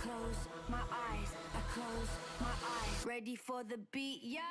close my eyes, I close my eyes. Ready for the beat, yeah.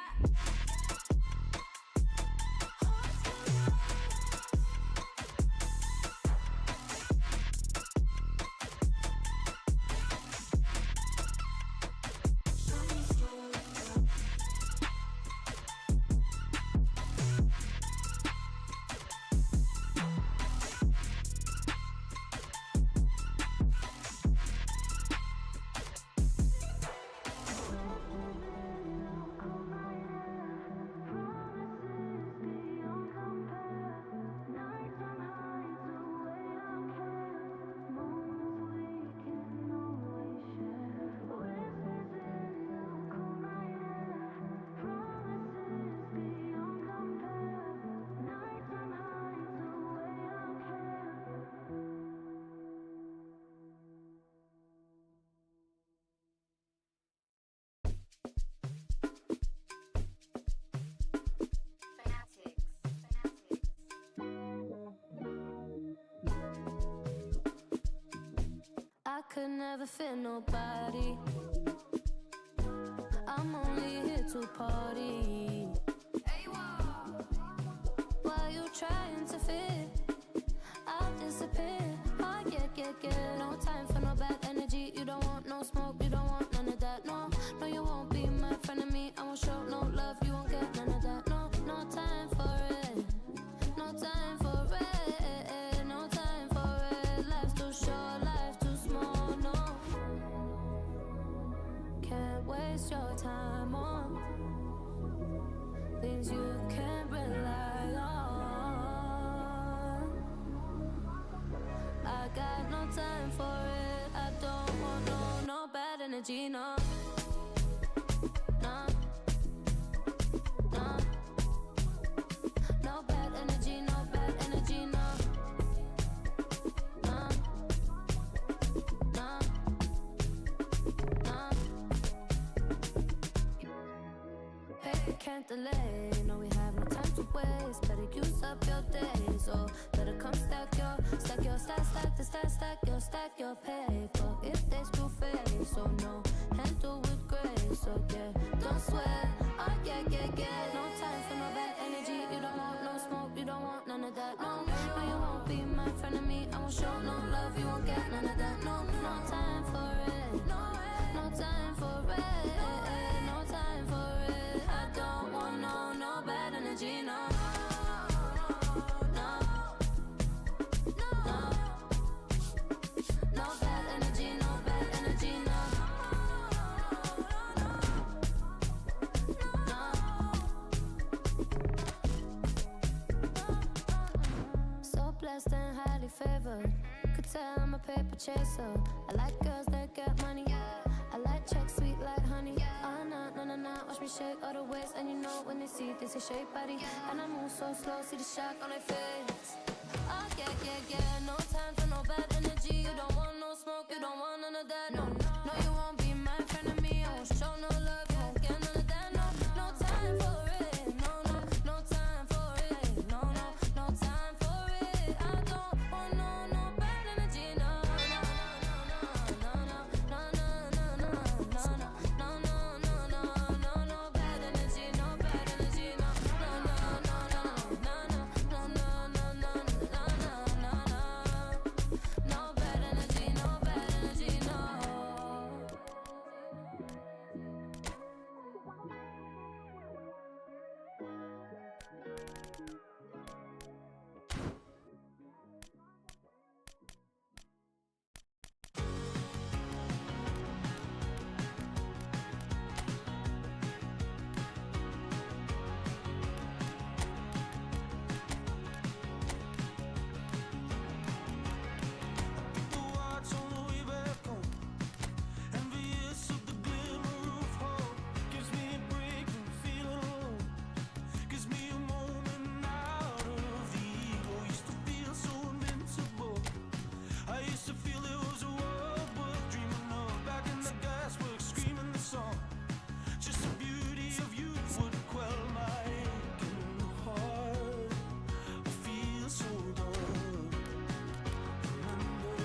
I could never fit nobody. I'm only here to party. While you trying to fit, I'll disappear. Oh yeah. No time for no bad energy. You don't want no smoke, you don't want none of that. No, no, you won't be my friend of me. I won't show no love, you won't get none of that. No, no time for it. No time for it. No time for it. Life's too short, life too small. No, can't waste your time on things you can't rely on. I got no time for it. I don't want no bad energy, no. No, no, no bad energy, no bad energy, no. No, no, no. Hey, can't delay. No, we have no time to waste. Better use up your days, or better come stack your stack your paper. If they screw face, so no, handle with grace. So yeah, don't sweat. Oh yeah. No time for no bad energy. You don't want no smoke, you don't want none of that. No, no, you won't be my friend of me. I won't show no love, you won't get none of that. No, no time for it. No time for it. No time for it. I don't want no bad energy, no. Blessed and highly favored. Could tell I'm a paper chaser. I like girls that got money. I like checks sweet like honey. Oh no. Watch me shake all the waist, and you know when they see this is shape body. And I move so slow, see the shock on their face. Oh yeah. No time for no bad energy. You don't want no smoke, you don't want none of that. No, you won't be my friend of me. I won't show no love, you won't get none of that. No time for it. No time for it. No time for it. I don't want no bad energy. No bad energy. No bad energy. No bad energy. No bad energy. No. The watch on the way back home, envious of the glimmer of hope. Gives me a break from feeling alone. Gives me a moment out of the ego. Used to feel so invincible. I used to feel it was a world worth dreaming of. Back in the gasworks, screaming the song. Just the beauty of youth would quell my aching heart. I feel so done. Remember,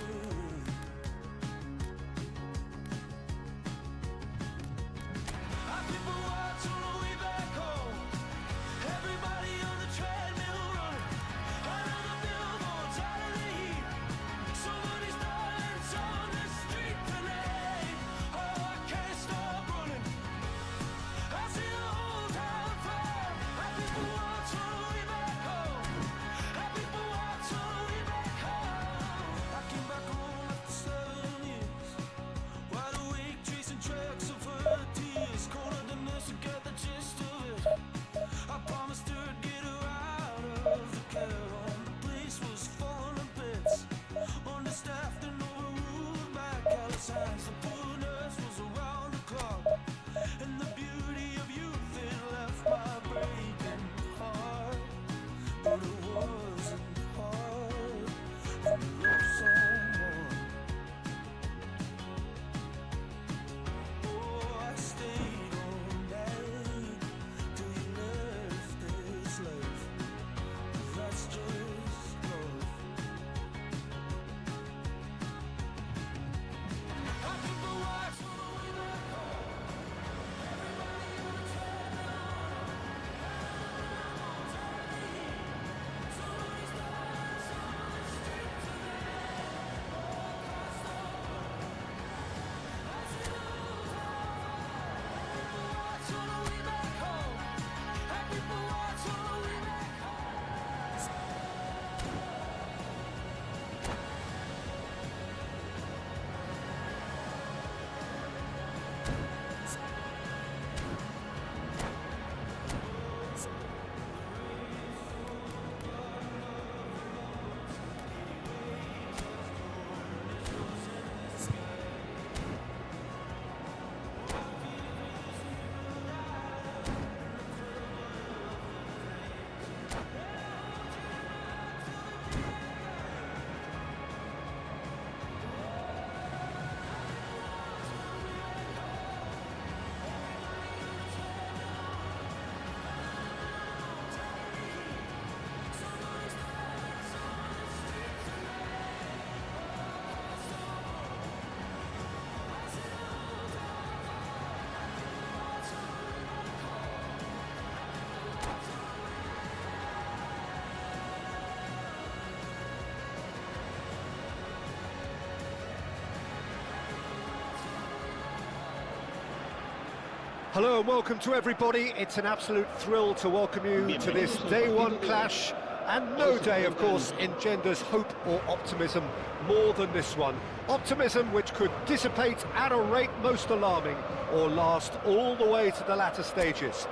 Hello and welcome to everybody. It's an absolute thrill to welcome you to this day one clash. And no day, of course, engenders hope or optimism more than this one. Optimism which could dissipate at a rate most alarming or last all the way to the latter stages.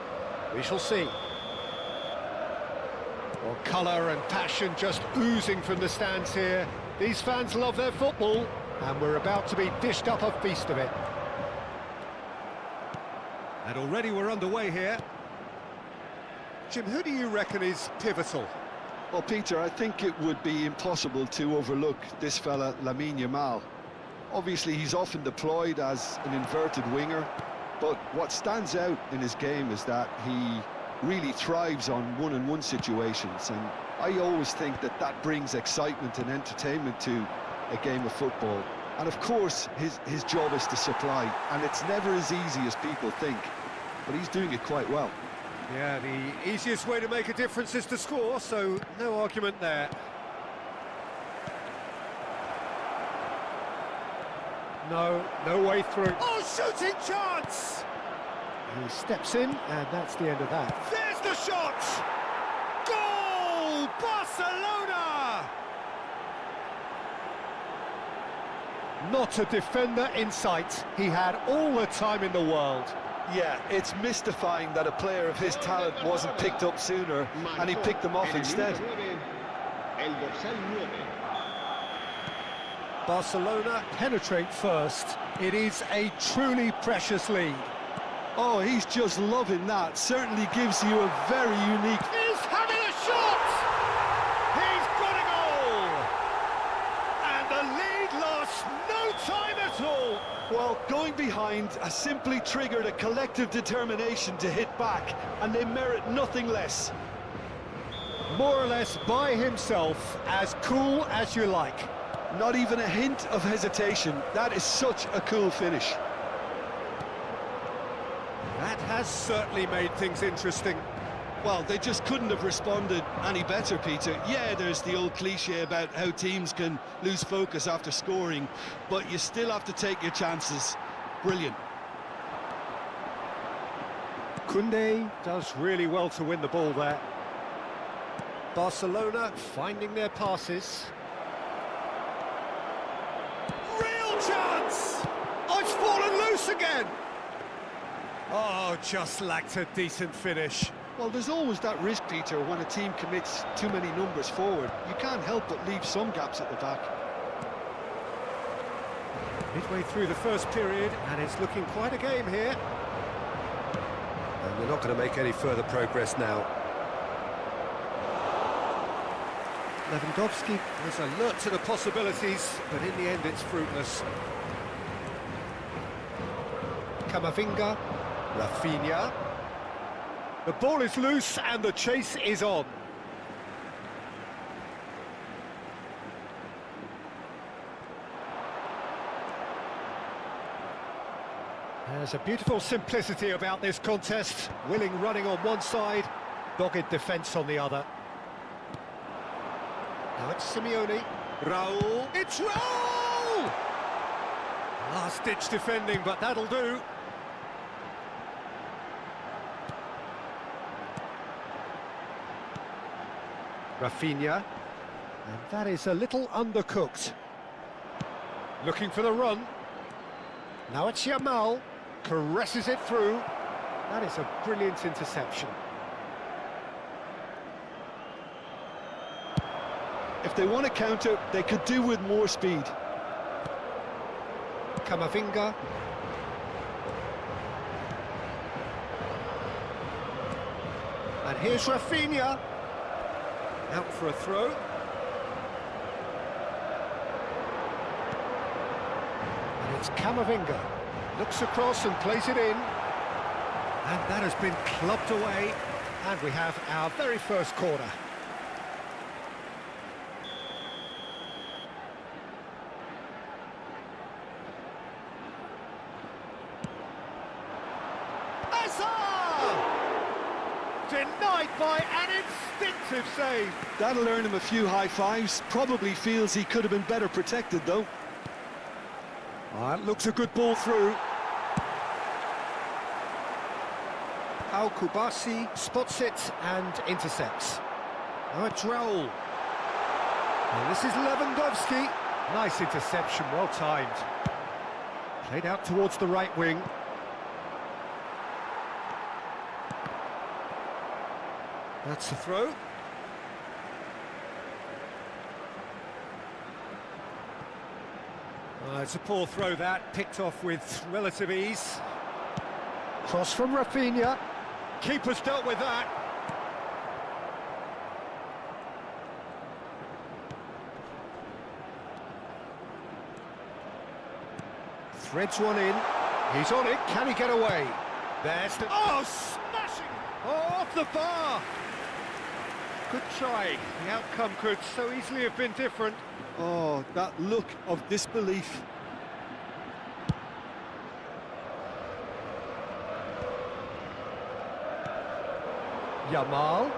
We shall see. Well, colour and passion just oozing from the stands here. These fans love their football, and we're about to be dished up a feast of it. And already we're underway here. Jim, who do you reckon is pivotal? Well, Peter, I think it would be impossible to overlook this fella, Lamine Yamal. Obviously, he's often deployed as an inverted winger, but what stands out in his game is that he really thrives on one-on-one situations, and I always think that that brings excitement and entertainment to a game of football. And of course, his job is to supply, and it's never as easy as people think, but he's doing it quite well. Yeah, the easiest way to make a difference is to score, so no argument there. No way through. Oh, shooting chance! He steps in, and that's the end of that. There's the shot! Goal! Barcelona! Not a defender in sight. He had all the time in the world. Yeah, it's mystifying that a player of his talent wasn't picked up sooner, and he picked them off instead. Barcelona penetrate first. It is a truly precious lead. Oh, he's just loving that. Certainly gives you a very unique... He's having a shot! He's got a goal! And the lead lost no time at all. Well, going behind has simply triggered a collective determination to hit back, and they merit nothing less. More or less by himself, as cool as you like. Not even a hint of hesitation. That is such a cool finish. That has certainly made things interesting. Well, they just couldn't have responded any better, Peter. Yeah, there's the old cliche about how teams can lose focus after scoring, but you still have to take your chances. Brilliant. Koundé does really well to win the ball there. Barcelona finding their passes. Real chance! Oh, it's fallen loose again! Oh, just lacked a decent finish. Well, there's always that risk, Peter, when a team commits too many numbers forward. You can't help but leave some gaps at the back. Midway through the first period, and it's looking quite a game here. And we're not going to make any further progress now. Lewandowski was alert to the possibilities, but in the end it's fruitless. Camavinga, Rafinha. The ball is loose and the chase is on. There's a beautiful simplicity about this contest. Willing running on one side, dogged defence on the other. Now it's Simeone. Raul. It's Raul! Last-ditch defending, but that'll do. Rafinha, and that is a little undercooked. Looking for the run. Now it's Yamal, caresses it through. That is a brilliant interception. If they want to counter, they could do with more speed. Camavinga. And here's Rafinha. Out for a throw. And it's Camavinga. Looks across and plays it in. And that has been clubbed away. And we have our very first corner. Denied by an instinctive save. That'll earn him a few high fives. Probably feels he could have been better protected, though. That looks a good ball through. Kubasi spots it and intercepts. Now it's Raul. And this is Lewandowski. Nice interception, well timed. Played out towards the right wing. That's the throw. It's a poor throw that, picked off with relative ease. Cross from Rafinha. Keeper's dealt with that. Threads one in. He's on it. Can he get away? There's the... Oh, smashing! Oh, off the bar! Good try. The outcome could so easily have been different. Oh, that look of disbelief. Yamal.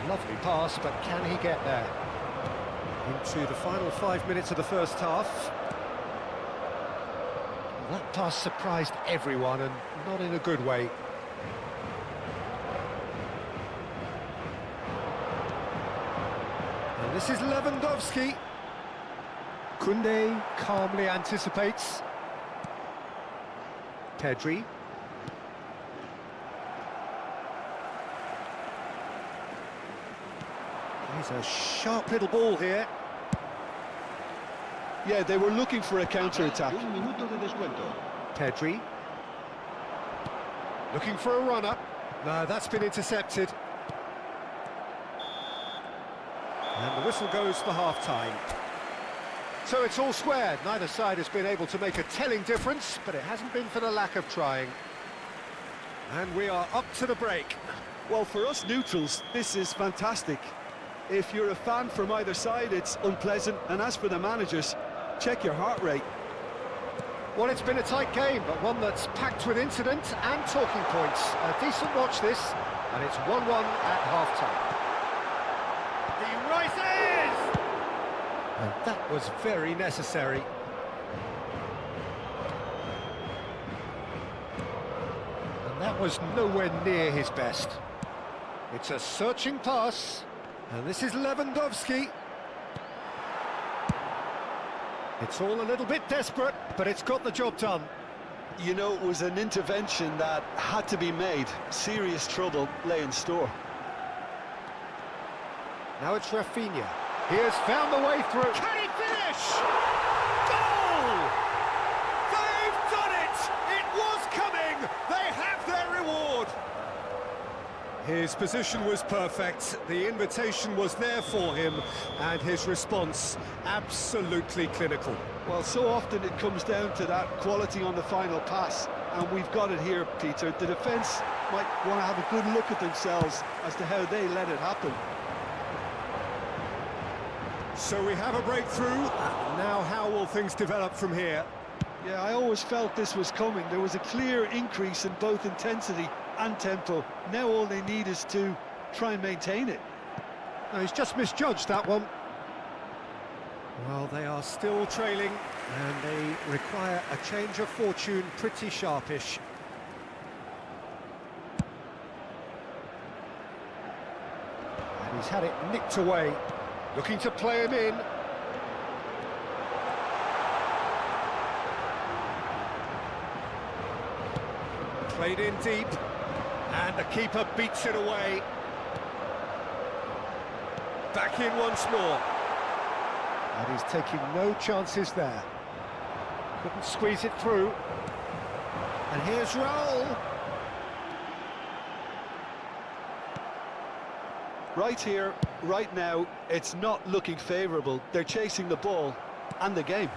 Lovely pass, but can he get there? Into the final 5 minutes of the first half. That pass surprised everyone, and not in a good way. And this is Lewandowski. Koundé calmly anticipates. Pedri. He's a sharp little ball here. Yeah, they were looking for a counter-attack. Pedri. Looking for a run-up. No, that's been intercepted. And the whistle goes for half-time. So it's all squared. Neither side has been able to make a telling difference, but it hasn't been for the lack of trying. And we are up to the break. Well, for us neutrals, this is fantastic. If you're a fan from either side, it's unpleasant. And as for the managers, check your heart rate. Well, it's been a tight game, but one that's packed with incident and talking points. A decent watch this, and it's 1-1 at half-time. He rises! And that was very necessary. And that was nowhere near his best. It's a searching pass. And this is Lewandowski. It's all a little bit desperate, but it's got the job done. You know, it was an intervention that had to be made. Serious trouble lay in store. Now it's Rafinha. He has found the way through. Can he finish? Goal! They've done it! It was coming! They have their reward! His position was perfect, the invitation was there for him, and his response absolutely clinical. Well, so often it comes down to that quality on the final pass, and we've got it here, Peter. The defence might want to have a good look at themselves as to how they let it happen. So we have a breakthrough. Now how will things develop from here? Yeah, I always felt this was coming. There was a clear increase in both intensity and tempo. Now all they need is to try and maintain it. No, he's just misjudged that one. Well, they are still trailing, and they require a change of fortune pretty sharpish. And he's had it nicked away, looking to play him in. Played in deep, and the keeper beats it away. Back in once more. And he's taking no chances there. Couldn't squeeze it through. And here's Raul. Right here, right now, it's not looking favourable. They're chasing the ball and the game.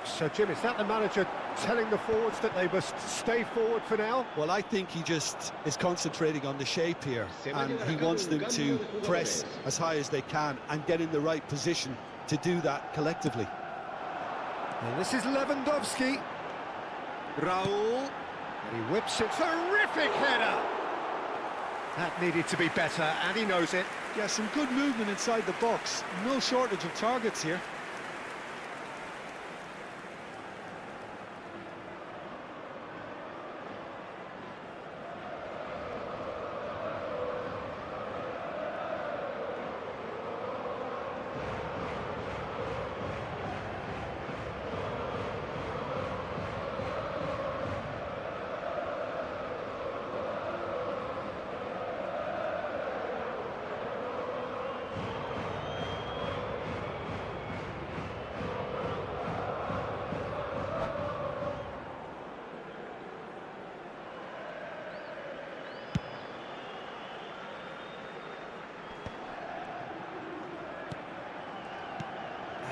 So, Jim, is that the manager telling the forwards that they must stay forward for now? Well, I think he just is concentrating on the shape here, and he wants them to press as high as they can and get in the right position to do that collectively. And this is Lewandowski. Raul. And he whips it. Terrific header! That needed to be better, and he knows it. Yeah, some good movement inside the box. No shortage of targets here.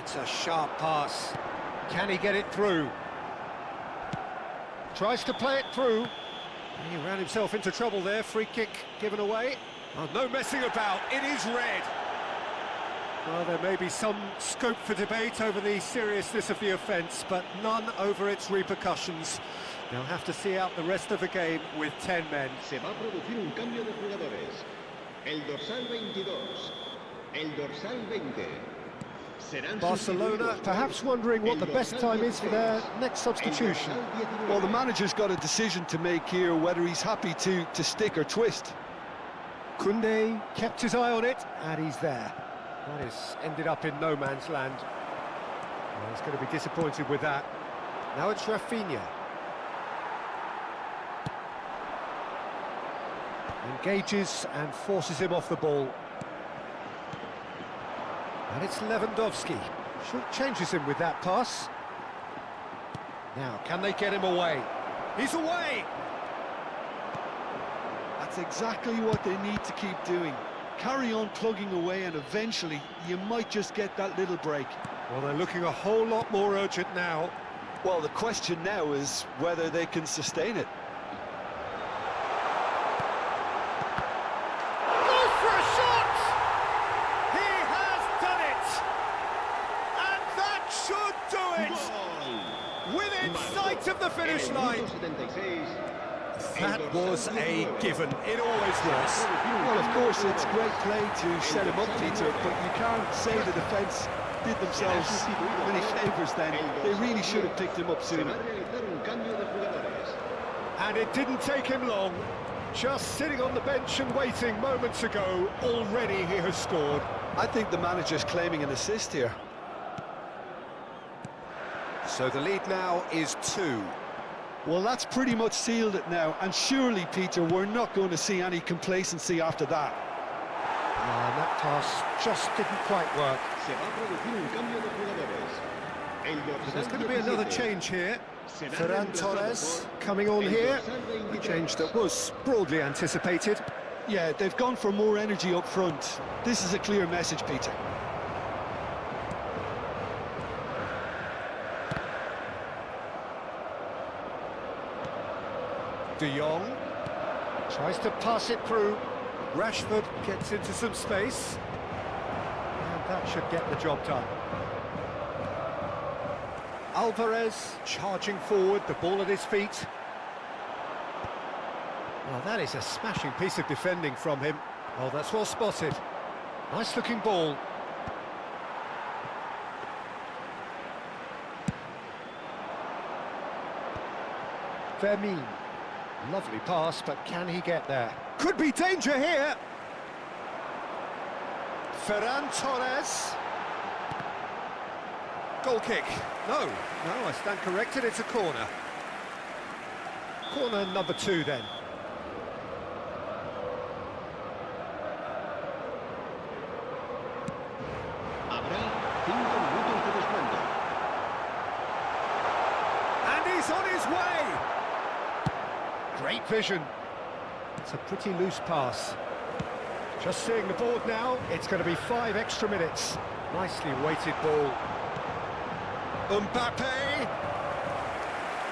It's a sharp pass. Can he get it through? Tries to play it through. He ran himself into trouble there. Free kick given away. Oh, no messing about. It is red. Well, there may be some scope for debate over the seriousness of the offence, but none over its repercussions. They'll have to see out the rest of the game with 10 men. Se va a producir un cambio de jugadores. El dorsal 22. El dorsal 20. Barcelona perhaps wondering what the best time is for their next substitution. Well, the manager's got a decision to make here, whether he's happy to stick or twist. Koundé kept his eye on it, and he's there. That has ended up in no man's land. Well, he's going to be disappointed with that. Now it's Rafinha. Engages and forces him off the ball. And it's Lewandowski. Changes him with that pass. Now, can they get him away? He's away! That's exactly what they need to keep doing. Carry on plugging away, and eventually you might just get that little break. Well, they're looking a whole lot more urgent now. Well, the question now is whether they can sustain it. Of the finish line. That was a given. It always was. Well, of course, it's great play to set him up, Peter, but you can't say the defence did themselves many favours then. They really should have picked him up sooner. And it didn't take him long. Just sitting on the bench and waiting moments ago, already he has scored. I think the manager's claiming an assist here. So the lead now is 2. Well, that's pretty much sealed it now, and surely, Peter, we're not going to see any complacency after that. And that pass just didn't quite work. So there's going to be another change here. Ferran Torres coming on here. A change that was broadly anticipated. Yeah, they've gone for more energy up front. This is a clear message, Peter. De Jong tries to pass it through. Rashford gets into some space, and that should get the job done. Alvarez charging forward, the ball at his feet. Well, that is a smashing piece of defending from him. Oh, that's well spotted. Nice looking ball. Fermin. Lovely pass, but can he get there? Could be danger here. Ferran Torres. Goal kick. No, I stand corrected, it's a corner. Corner number 2 then. And he's on his way. Great vision. It's a pretty loose pass. Just seeing the board now, it's going to be 5 extra minutes. Nicely weighted ball. Mbappe!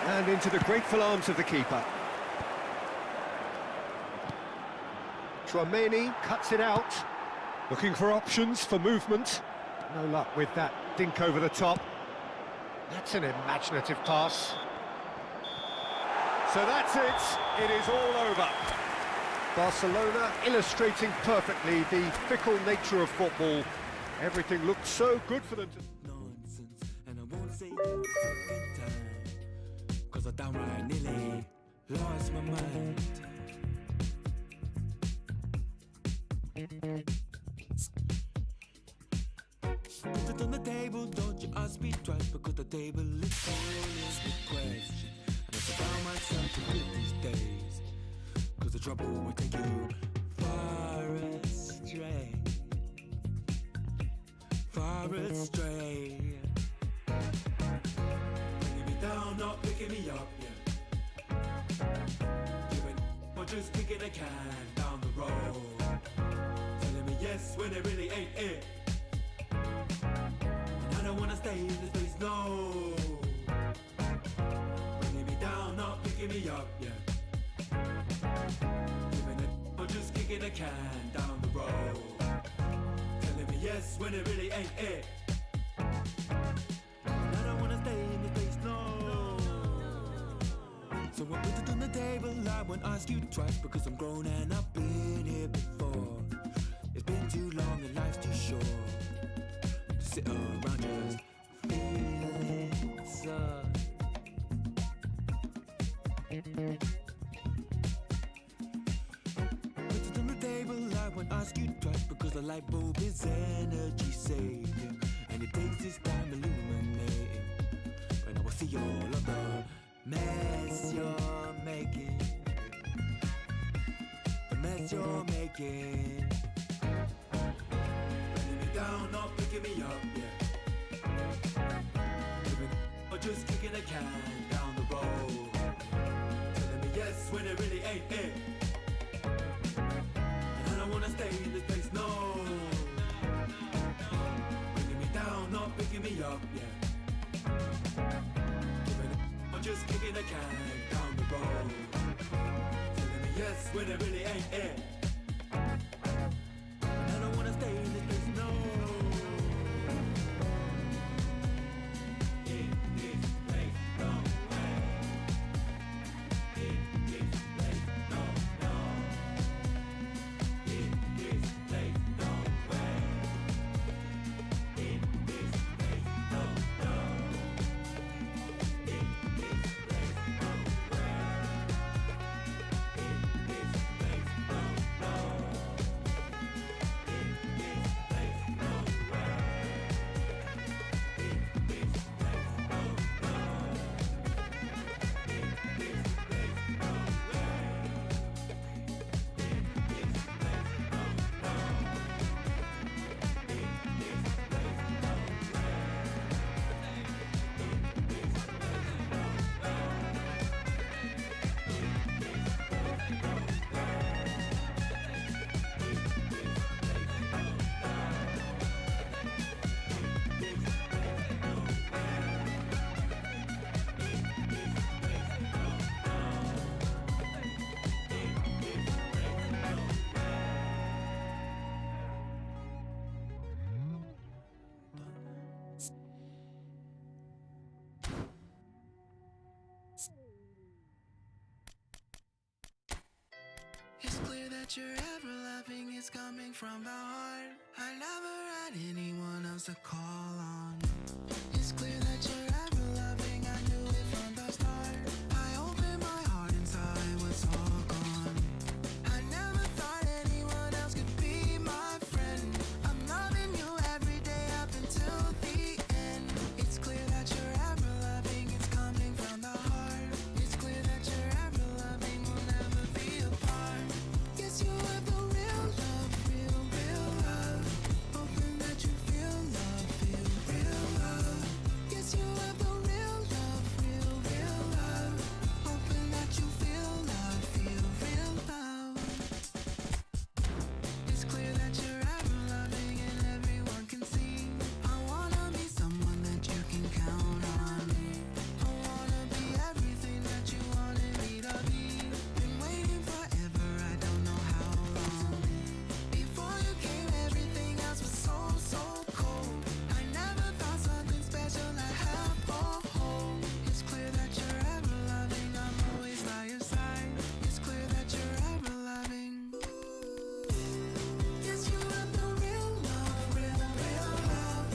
And into the grateful arms of the keeper. Tchouaméni cuts it out. Looking for options for movement. No luck with that dink over the top. That's an imaginative pass. So that's it. It is all over. Barcelona illustrating perfectly the fickle nature of football. Everything looked so good for them to... Nonsense, and I won't say that a second time, 'cause I downright nearly lost my mind. Put it on the table, don't you ask me twice, because the table is serious with questions. And I found myself a bit these days, 'cause the trouble will take you far astray. Far astray. Putting me down, not picking me up, yeah. Giving or just kicking a can down the road. Telling me yes when it really ain't it. And I don't wanna stay in this place, no. Bringing me down, not picking me up, yeah. Giving it or just kicking a can down the road. Telling me yes when it really ain't it. I don't wanna stay in this place, no. So I put it on the table, I won't ask you twice, because I'm grown and I've been here before. It's been too long and life's too short to sit around just feeling sad. Put it on the table, I won't ask you twice, because the light bulb is energy saving, and it takes its time illuminating. When I will see all of the mess you're making, the mess you're making. Bringing me down, not picking me up, yeah. Or just kicking a can down the road. Telling me yes when it really ain't it. And I don't wanna stay in this place, no. Bringing me down, not picking me up, yeah. Or just kicking a can down the road. Telling me yes when it really ain't it. And I don't wanna stay in this place, no. In this place, no way. In this place, no, no. In this place, no way. In this place, no, no. In this place, no way. In this place, no, no. In this place, no way. In this place, no, no. In this place, no way. In this place, no, no. In this place, no way. It's clear that your ever loving is coming from the heart. I never had anyone else to call on. It's clear that you're ever loving, I knew it from the start. I opened my heart and saw it was all gone. I never thought anyone else could be my friend. I'm loving you every day up until the end. It's clear that you're ever loving, it's coming from the heart. It's clear that you're ever loving, we'll never be apart. Yes, you have the real love, real, real love. Hoping that you feel love, feel real love. Yes, you have the real love, real, real love. Hoping that you feel love, feel real love. It's clear that you're ever loving and everyone can see. I wanna be someone that you can count on. I wanna be everything that you wanted me to be. Been waiting forever, I don't know how long. Before you came, everything else was so, so cold. I never thought something special I have for home. It's clear that you're ever loving, I'm always by your side. It's clear that you're ever loving. Yes, you have the real love, real, real love.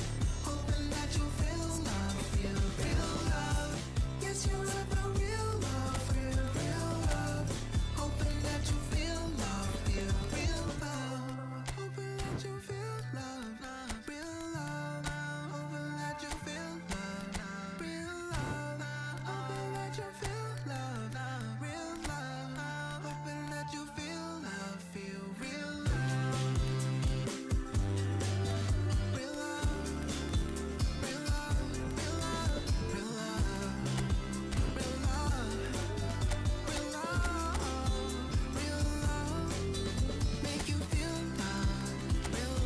Hoping that you feel love, feel real love. Yes, you have the real love, real, real love. Hoping that you feel love, feel real love. Hoping that you feel love, real love. Hoping that you feel love, real love. Hoping that you feel love, real love. Hoping that you feel love, feel real love. Real love, real love, real love, real love, real love, real love, real love. Make you feel love, real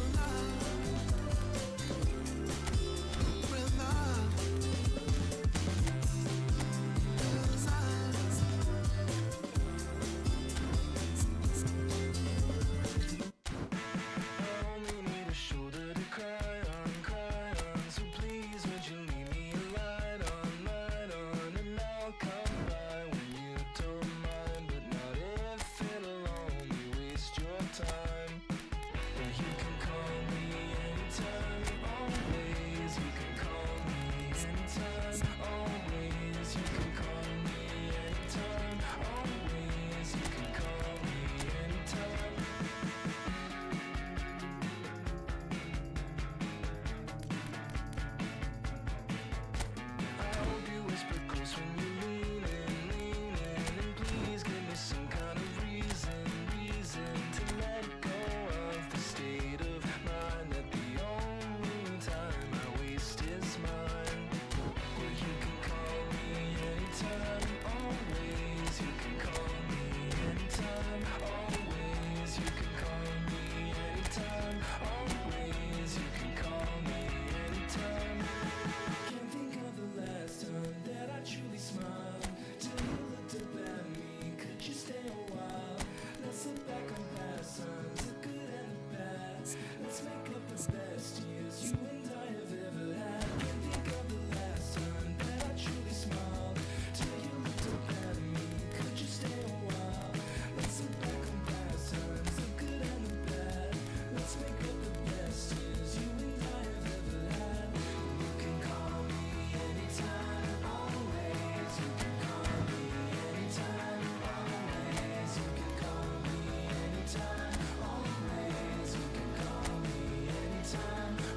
Let's make up the best years you and I have ever had. Can't think of the last time that I truly smiled till you looked up at me. Could you stay a while? Let's look back on past times, the good and the bad. Let's make up the best years you and I have ever had. You can call me anytime, always. You can call me anytime, always. You can call me anytime, always. You can call me anytime, always.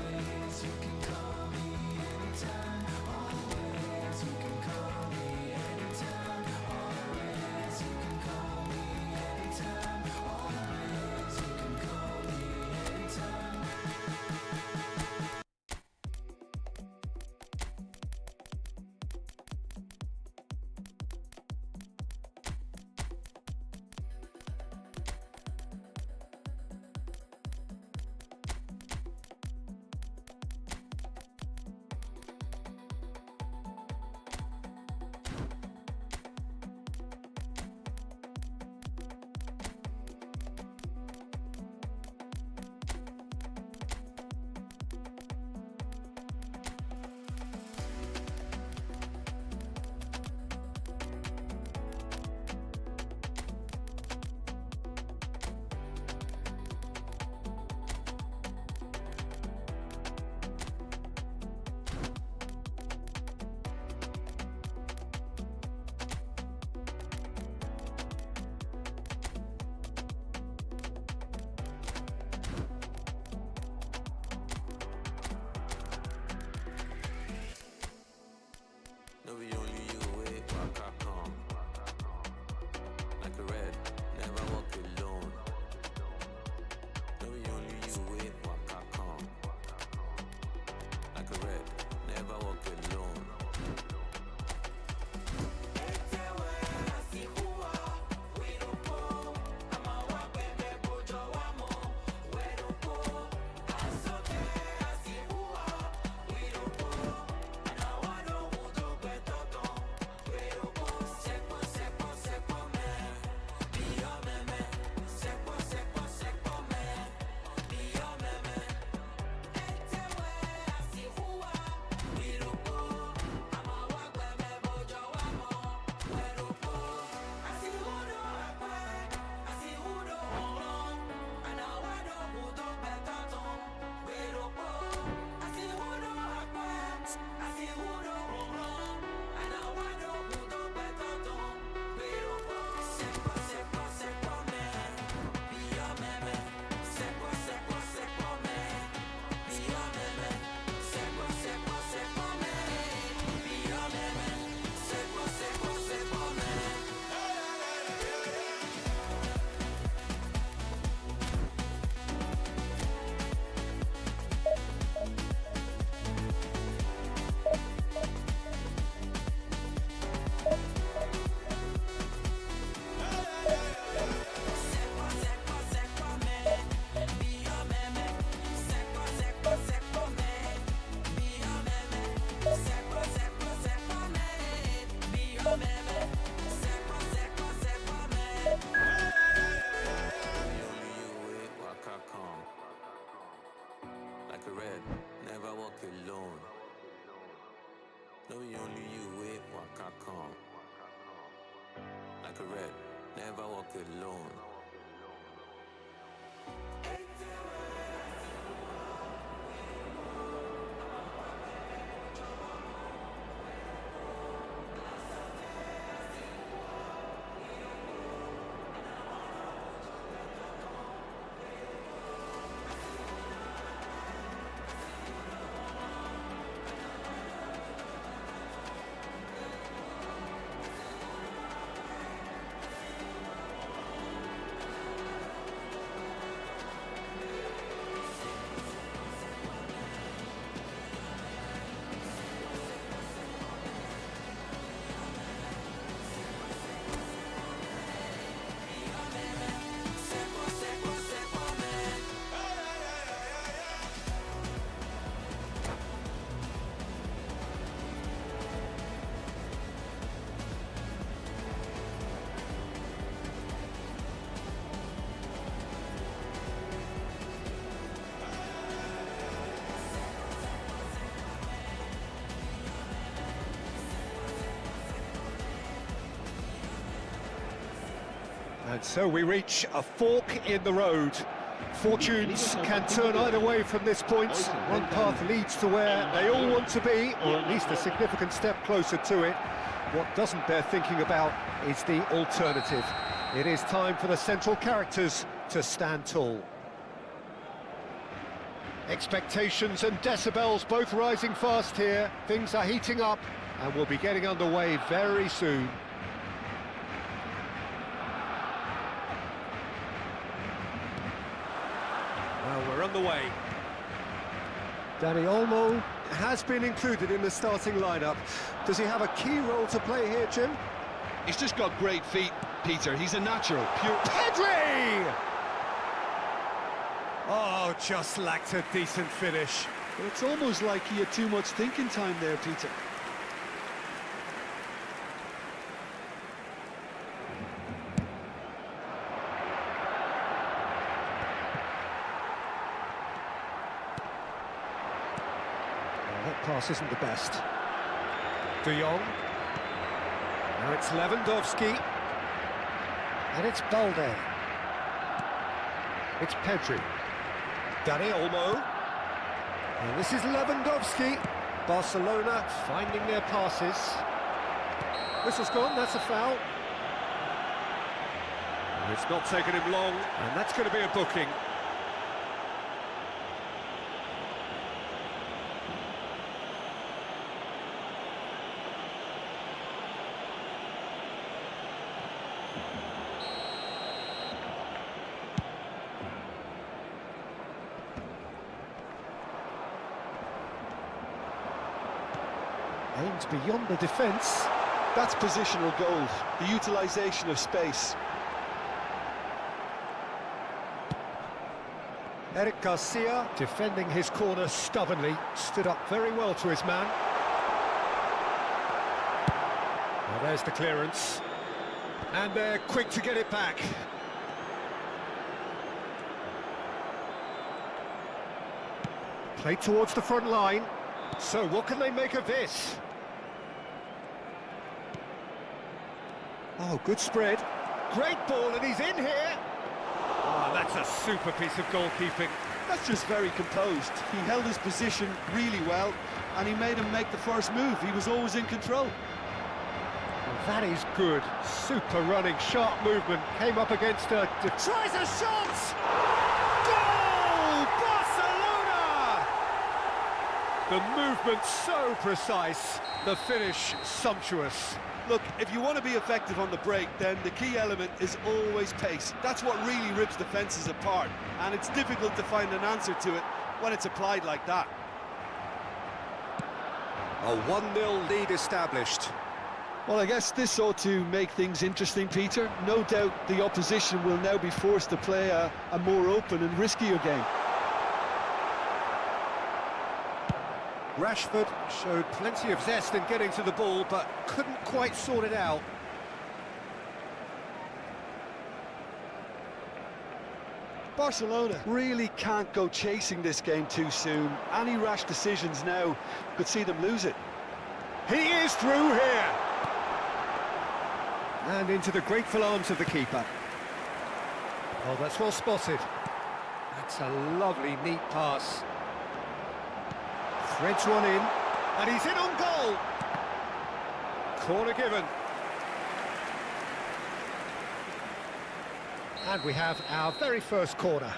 You can call me anytime, always. You can call me anytime, always. You can call me anytime, always. You can call me anytime. No, be only you, wait, waka come. Like a red, never walk alone. No, be only you, wait, waka come. Like a red, never walk alone. Like a red, never walk alone. No, be only you, wait, waka come. Like a red, never walk alone. And so we reach a fork in the road. Fortunes can turn either way from this point. One path leads to where they all want to be, or at least a significant step closer to it. What doesn't bear thinking about is the alternative. It is time for the central characters to stand tall. Expectations and decibels both rising fast here. Things are heating up and we'll be getting underway very soon. Well, we're on the way. Dani Olmo has been included in the starting lineup. Does he have a key role to play here, Jim? He's just got great feet, Peter. He's a natural, pure... Pedri! Oh, just lacked a decent finish. It's almost like he had too much thinking time there, Peter. That pass isn't the best. De Jong. Now it's Lewandowski. And it's Balde. It's Pedri. Dani Olmo. And this is Lewandowski. Barcelona finding their passes. Whistle's gone, that's a foul. And it's not taken him long, and that's going to be a booking. Aims beyond the defence. That's positional gold, the utilisation of space. Eric Garcia, defending his corner stubbornly, stood up very well to his man. Well, there's the clearance. And they're quick to get it back. Played towards the front line. So what can they make of this? Oh, good spread. Great ball, and he's in here. Oh, that's a super piece of goalkeeping. That's just very composed. He held his position really well, and he made him make the first move. He was always in control. Well, that is good. Super running, sharp movement. Came up against a... Tries a shot! Goal! Barcelona! The movement so precise. The finish sumptuous. Look, if you want to be effective on the break, then the key element is always pace. That's what really rips defences apart, and it's difficult to find an answer to it when it's applied like that. A 1-0 lead established. Well, I guess this ought to make things interesting, Peter. No doubt the opposition will now be forced to play a more open and riskier game. Rashford showed plenty of zest in getting to the ball, but couldn't quite sort it out. Barcelona really can't go chasing this game too soon. Any rash decisions now could see them lose it. He is through here! And into the grateful arms of the keeper. Oh, that's well spotted. That's a lovely, neat pass. Threads one in, and he's in on goal! Corner given. And we have our very first corner.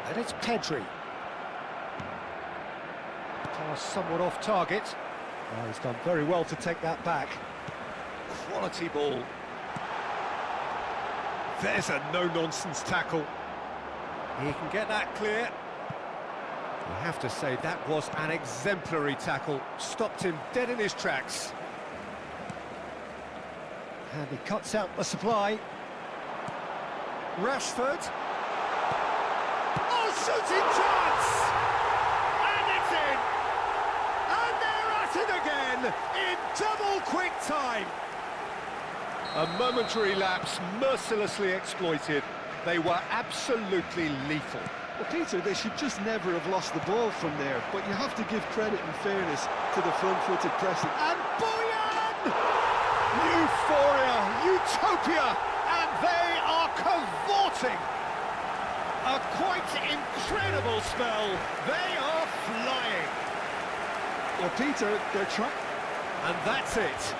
And it's Pedri. Pass somewhat off target. Oh, he's done very well to take that back. Quality ball. There's a no-nonsense tackle. He can get that clear. I have to say, that was an exemplary tackle. Stopped him dead in his tracks. And he cuts out the supply. Rashford. Oh, shooting chance! And it's in! And they're at it again in double quick time. A momentary lapse mercilessly exploited. They were absolutely lethal. Well, Peter, they should just never have lost the ball from there, but you have to give credit and fairness to the front-footed pressing. And Boyan! Euphoria, utopia, and they are cavorting. A quite incredible spell. They are flying. Well, Peter, they're trying... And that's it.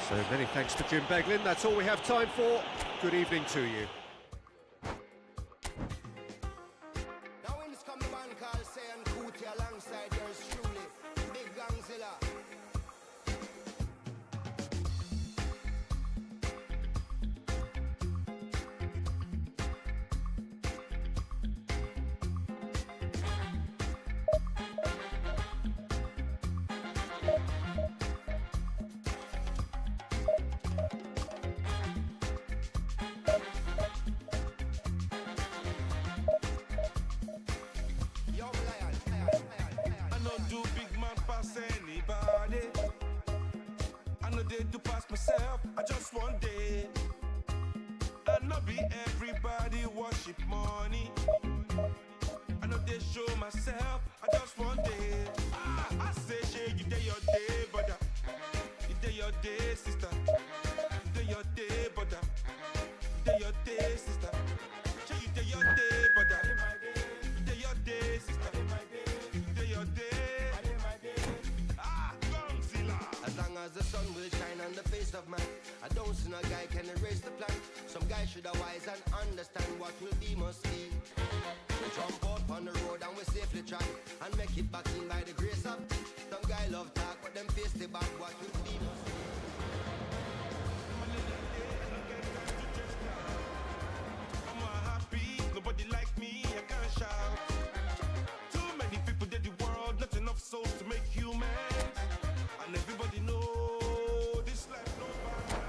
So many thanks to Jim Beglin. That's all we have time for. Good evening to you. Now in this come the man called Say and Cootie alongside yours truly, Big Gangzilla. I know do big man pass anybody. I know they do pass myself. I just one day. I know be everybody worship money. I know they show myself. I just one day. I say, yeah, you day your day, brother. You day your day, sister. You day your day, brother. You day your day, sister. Say you day your day, brother. You day your day, sister. You day your day. As long as the sun will shine on the face of man, I don't see no guy can erase the plan. Some guy should have wise and understand what will be must be. We jump out on the road and we safely track and make it back in by the grace of. Some guy love talk, but them face the back what will be must be. I'm happy, nobody like me, I can't shout. Too many people did the world, not enough souls to make humans. And everybody know this life no bad.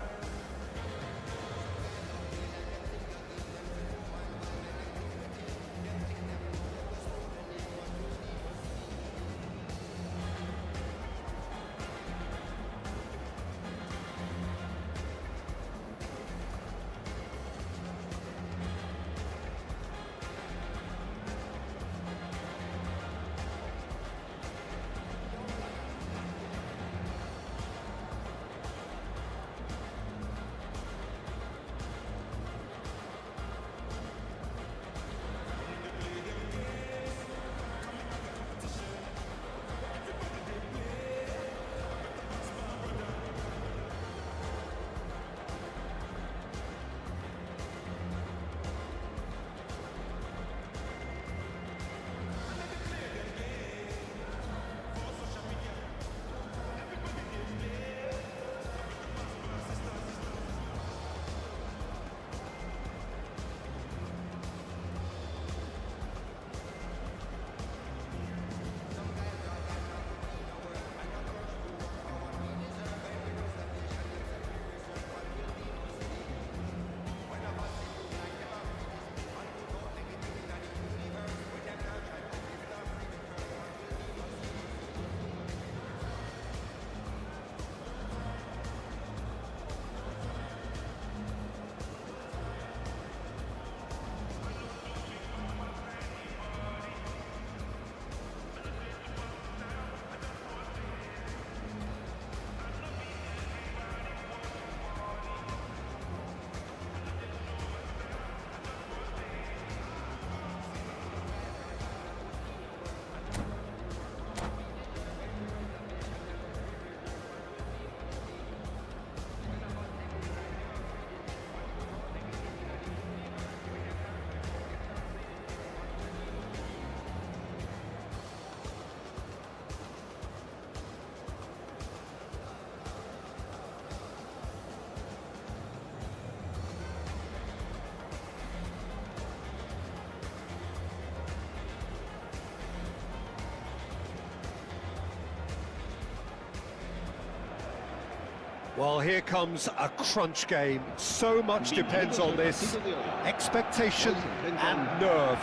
Well, here comes a crunch game. So much depends on this. Expectation and nerve.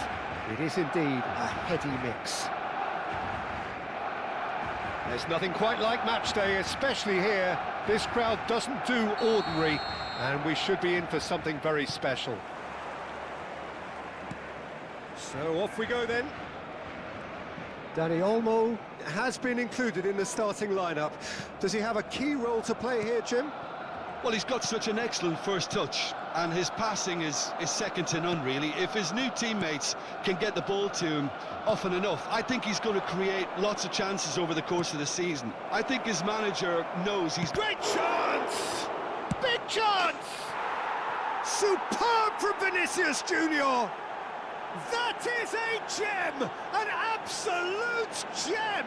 It is indeed a heady mix. There's nothing quite like match day, especially here. This crowd doesn't do ordinary, and we should be in for something very special. So off we go then. Dani Olmo has been included in the starting lineup. Does he have a key role to play here, Jim? Well, he's got such an excellent first touch, and his passing is second to none, really. If his new teammates can get the ball to him often enough, I think he's going to create lots of chances over the course of the season. I think his manager knows he's... Great chance! Big chance! Superb from Vinicius Junior! That is a gem! An absolute gem!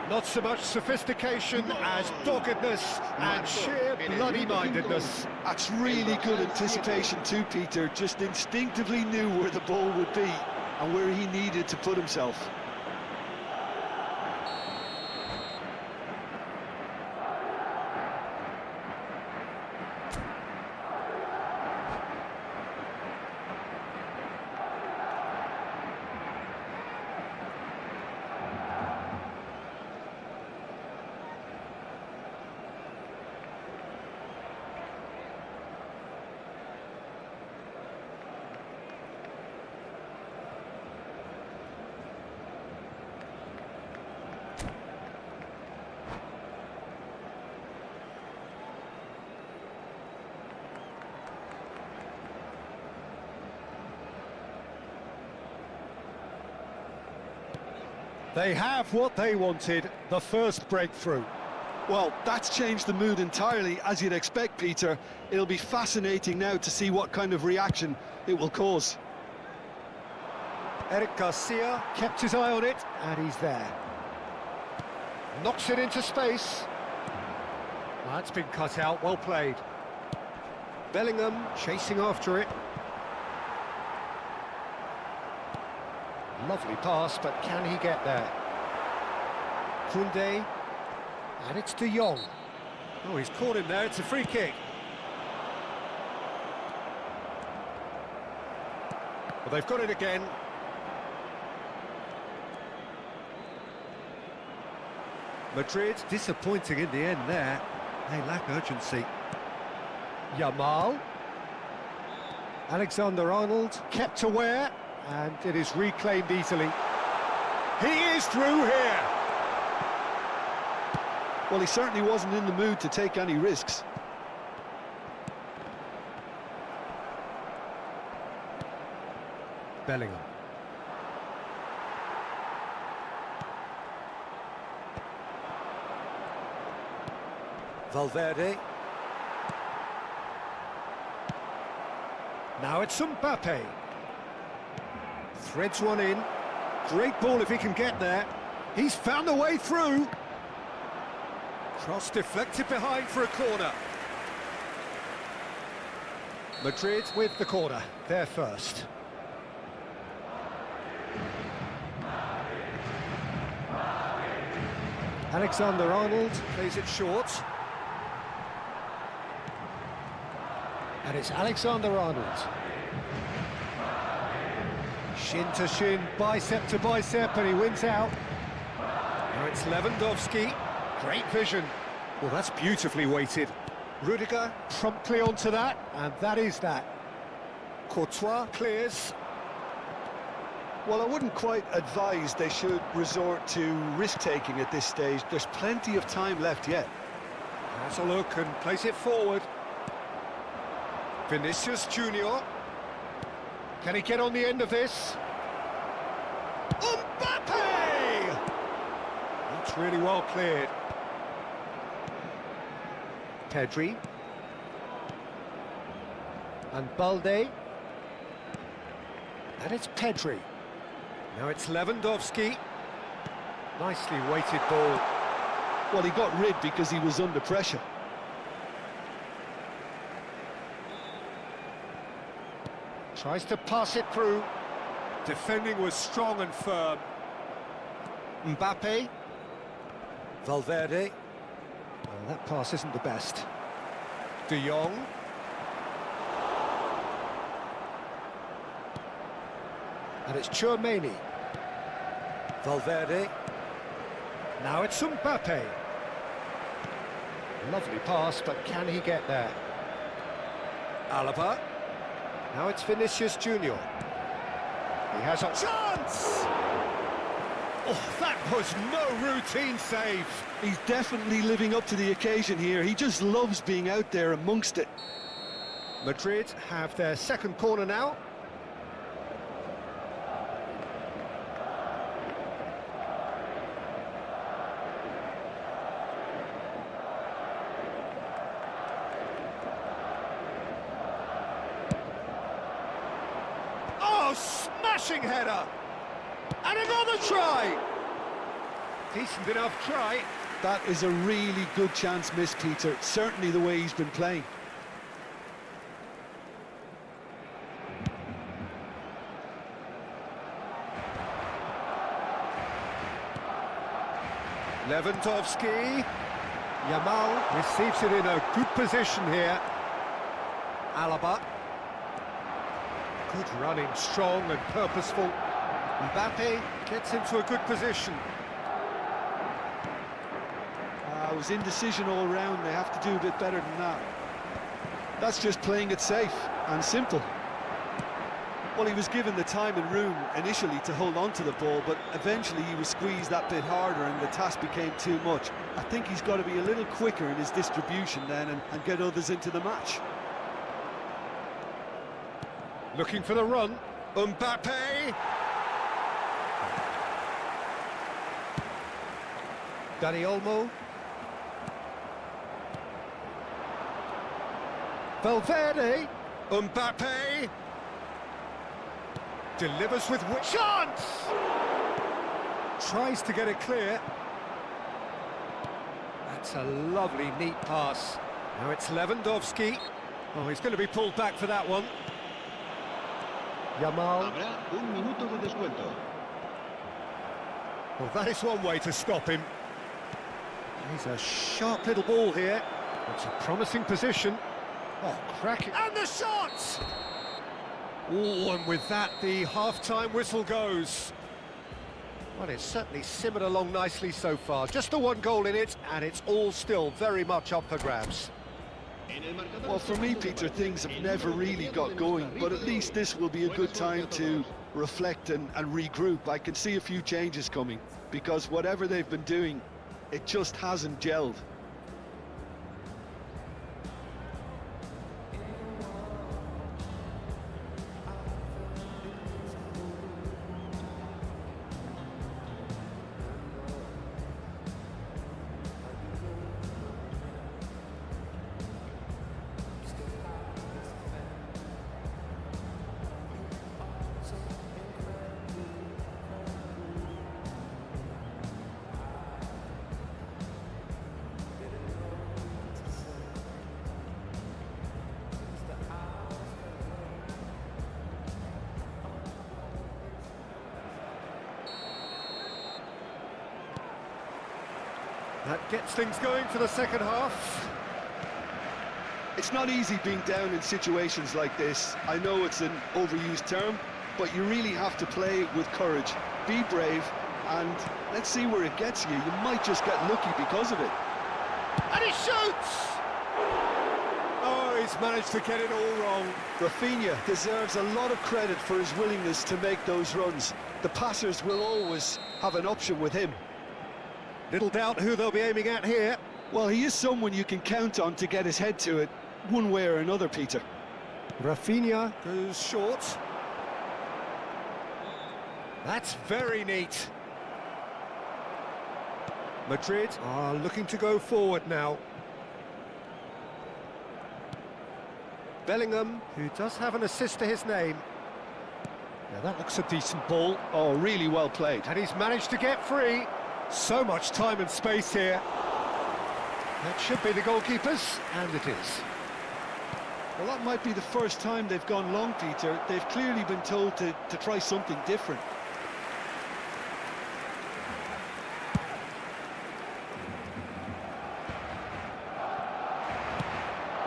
Not so much sophistication as doggedness and sheer bloody-mindedness. That's really good anticipation too, Peter. Just instinctively knew where the ball would be and where he needed to put himself. They have what they wanted, the first breakthrough. Well, that's changed the mood entirely, as you'd expect, Peter. It'll be fascinating now to see what kind of reaction it will cause. Eric Garcia kept his eye on it, and he's there. Knocks it into space. That's been cut out, well played. Bellingham chasing after it. Lovely pass, but can he get there? Koundé, and it's De Jong. Oh, he's caught him there, it's a free kick. Well, they've got it again. Madrid disappointing in the end there. They lack urgency. Yamal. Alexander-Arnold kept aware, and it is reclaimed easily. He is through here. Well, he certainly wasn't in the mood to take any risks. Bellingham. Valverde. Now it's Mbappe. Threads one in. Great ball if he can get there. He's found a way through. Cross deflected behind for a corner. Madrid with the corner. They're first. Alexander-Arnold plays it short. And it's Alexander-Arnold. Shin to shin, bicep to bicep, and he wins out. Now it's Lewandowski. Great vision. Well, that's beautifully weighted. Rudiger promptly onto that, and that is that. Courtois clears. Well, I wouldn't quite advise they should resort to risk-taking at this stage. There's plenty of time left yet. Has a look and plays it forward. Vinicius Junior. Can he get on the end of this? Mbappe! That's really well cleared. Pedri. And Balde. And it's Pedri. Now it's Lewandowski. Nicely weighted ball. Well, he got rid because he was under pressure. Tries to pass it through. Defending was strong and firm. Mbappe. Valverde. Well, that pass isn't the best. De Jong. And it's Tchouaméni. Valverde. Now it's Mbappe. Lovely pass, but can he get there? Alaba. Now it's Vinicius Junior. He has a chance! Oh, that was no routine save. He's definitely living up to the occasion here. He just loves being out there amongst it. Madrid have their second corner now. Oh, smashing header! And another try! Decent enough try. That is a really good chance missed, Peter. Certainly the way he's been playing. Lewandowski. Yamal receives it in a good position here. Alaba. Good running, strong and purposeful. Mbappe gets into a good position. It was indecision all round. They have to do a bit better than that. That's just playing it safe and simple. Well, he was given the time and room initially to hold on to the ball, but eventually he was squeezed that bit harder and the task became too much. I think he's got to be a little quicker in his distribution then and get others into the match. Looking for the run. Mbappe! Dani Olmo. Valverde. Mbappe. Delivers with chance! Tries to get it clear. That's a lovely, neat pass. Now it's Lewandowski. Oh, he's going to be pulled back for that one. Yamal. Habrá un minuto de descuento. Well, that is one way to stop him. He's a sharp little ball here. It's a promising position. Oh, cracking. And the shot! Oh, and with that, the half-time whistle goes. Well, it's certainly simmered along nicely so far. Just the one goal in it, and it's all still very much up for grabs. Well, for me, Peter, things have never really got going, but at least this will be a good time to reflect and regroup. I can see a few changes coming, because whatever they've been doing, it just hasn't gelled. That gets things going for the second half. It's not easy being down in situations like this. I know it's an overused term, but you really have to play with courage. Be brave, and let's see where it gets you. You might just get lucky because of it. And he shoots! Oh, he's managed to get it all wrong. Rafinha deserves a lot of credit for his willingness to make those runs. The passers will always have an option with him. Little doubt who they'll be aiming at here. Well, he is someone you can count on to get his head to it, one way or another, Peter. Rafinha goes short. That's very neat. Madrid are looking to go forward now. Bellingham, who does have an assist to his name. Now that looks a decent ball. Oh, really well played. And he's managed to get free. So much time and space here. That should be the goalkeepers, and it is. Well, that might be the first time they've gone long, Peter. They've clearly been told to try something different.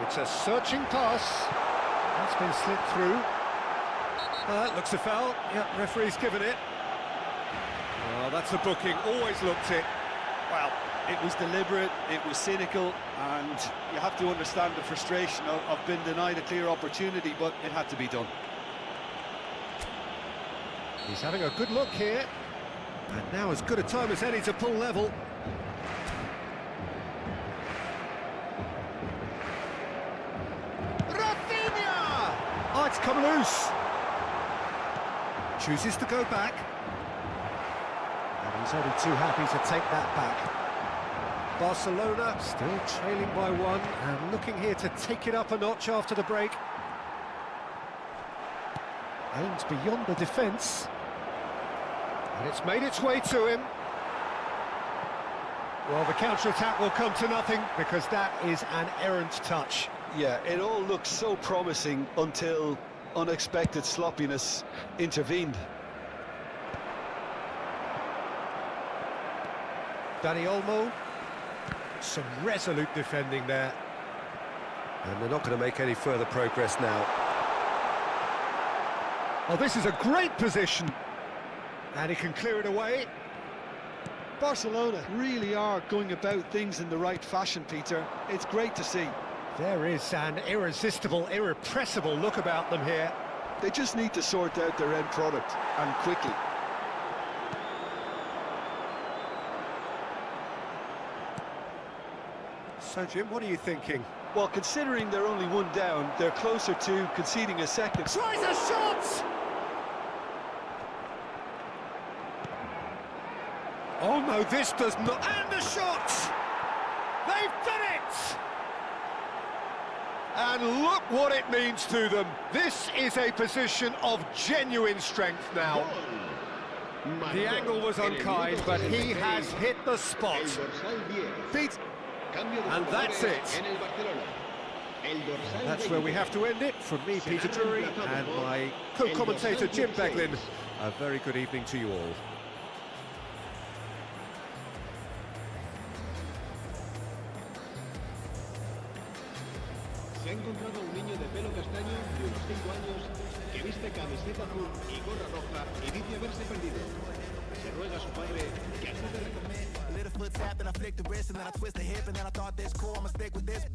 It's a searching pass. That's been slipped through. That looks a foul. Yep, referee's given it. Oh, that's a booking. Always looked it. Well, it was deliberate, it was cynical, and you have to understand the frustration of being denied a clear opportunity, but it had to be done. He's having a good look here, and now as good a time as any to pull level. Rafinha! Oh, it's come loose. Chooses to go back. And he's only too happy to take that back. Barcelona still trailing by one and looking here to take it up a notch after the break. Aims beyond the defence. And it's made its way to him. Well, the counter-attack will come to nothing because that is an errant touch. Yeah, it all looked so promising until unexpected sloppiness intervened. Dani Olmo. Some resolute defending there. And they're not going to make any further progress now. Oh, this is a great position. And he can clear it away. Barcelona really are going about things in the right fashion, Peter. It's great to see. There is an irresistible, irrepressible look about them here. They just need to sort out their end product, and quickly. So, Jim, what are you thinking? Well, considering they're only one down, they're closer to conceding a second. Tries a shot! Oh no, this does not... And the shot! They've done it! And look what it means to them. This is a position of genuine strength now. The angle was unkind, but he has hit the spot. Pete, and that's it. That's where we have to end it. From me, Peter Drury, and my co-commentator, Jim Beglin. A very good evening to you all. Se ha encontrado un niño de pelo castaño de unos 5 años que viste camiseta azul y gorra roja y dice haberse perdido. Se ruega a su padre que antes de recoger... A little foot tap, then I flick the wrist, and then I twist the hip, and then I thought this cool, I'ma stick with this.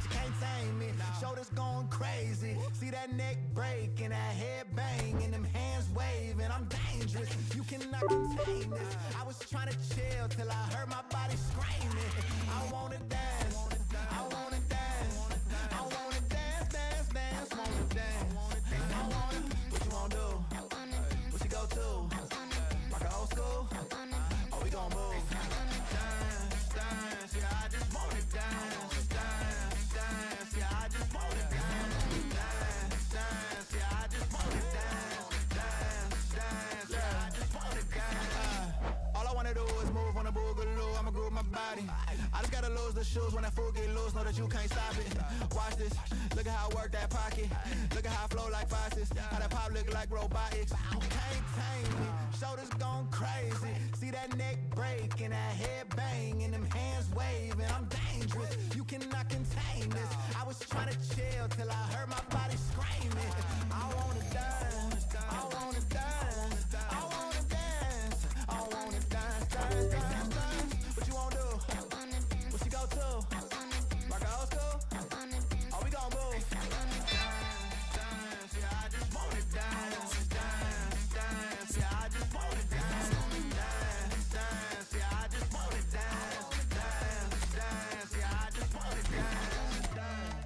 She can't tame me, shoulders going crazy. See that neck break and that head bang and them hands waving. I'm dangerous, you cannot contain this. I was trying to chill till I heard my body screaming. I wanna dance, I wanna dance, I wanna dance, dance, dance, wanna dance. I wanna, what you wanna do? What you go to? Rock a old school? Oh, we gon' move. Dance, dance, yeah, I just wanna dance, dance, dance, yeah, I just wanna dance, dance, dance, yeah, I just wanna dance, dance, dance, yeah, I just wanna dance. All I wanna do is move on a boogaloo, I'ma groove my body. I just gotta lose the shoes when that fool get loose, know that you can't stop it. Watch this, look at how I work that pocket. Look at how I flow like faucets, how that pop look like robotics. You can't tame me, shoulders gone crazy. See that neck break and that head bang and them hands waving. I'm dangerous, you cannot contain this. I was trying to chill till I heard my body screaming. I wanna dance, I wanna dance, I wanna dance, I wanna dance, dance, dance, dance. What you wanna do? What you go to? Rock a old school? Oh, we gon' move. Dance, dance, yeah, I just wanna dance, dance, dance, yeah, I just wanna dance, dance, dance, yeah, I just wanna dance, dance, dance, yeah, I just wanna dance, dance.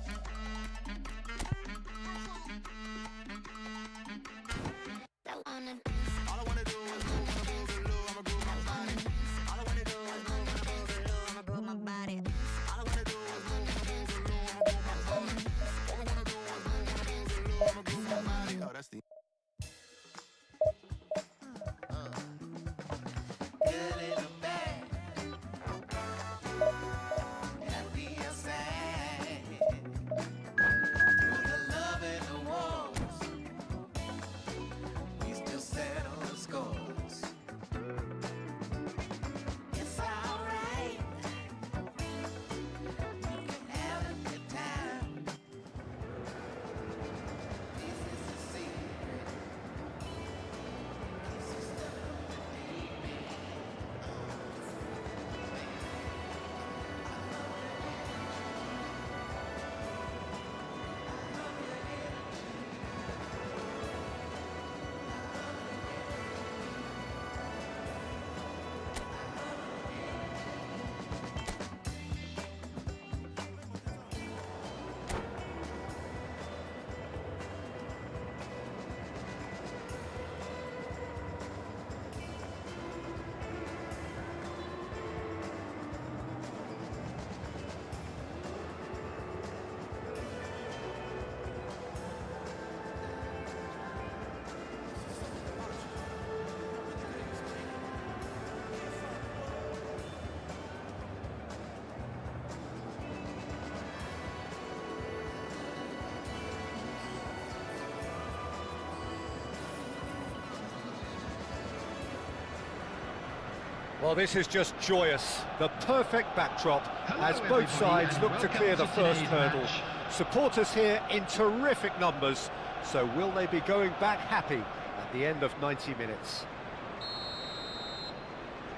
Well, this is just joyous. The perfect backdrop as both sides look to clear the first hurdle. Supporters here in terrific numbers. So will they be going back happy at the end of 90 minutes?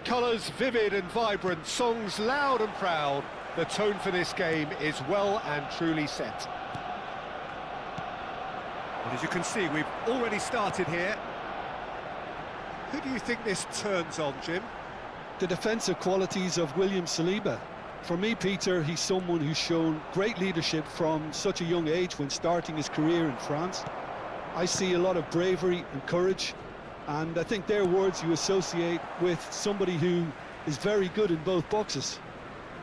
Colours vivid and vibrant, songs loud and proud. The tone for this game is well and truly set. And as you can see, we've already started here. Who do you think this turns on, Jim? The defensive qualities of William Saliba. For me, Peter, he's someone who's shown great leadership from such a young age when starting his career in France. I see a lot of bravery and courage, and I think they're words you associate with somebody who is very good in both boxes.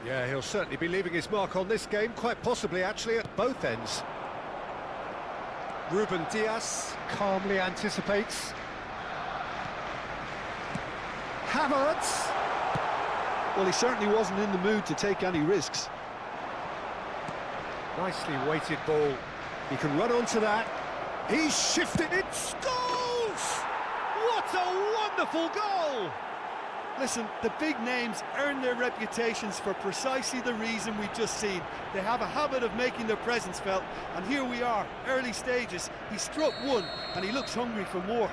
Yeah, he'll certainly be leaving his mark on this game, quite possibly actually at both ends. Ruben Dias calmly anticipates. Havertz! Well, he certainly wasn't in the mood to take any risks. Nicely weighted ball. He can run onto that. He's shifted it. Scores! What a wonderful goal! Listen, the big names earn their reputations for precisely the reason we've just seen. They have a habit of making their presence felt, and here we are, early stages. He struck one, and he looks hungry for more.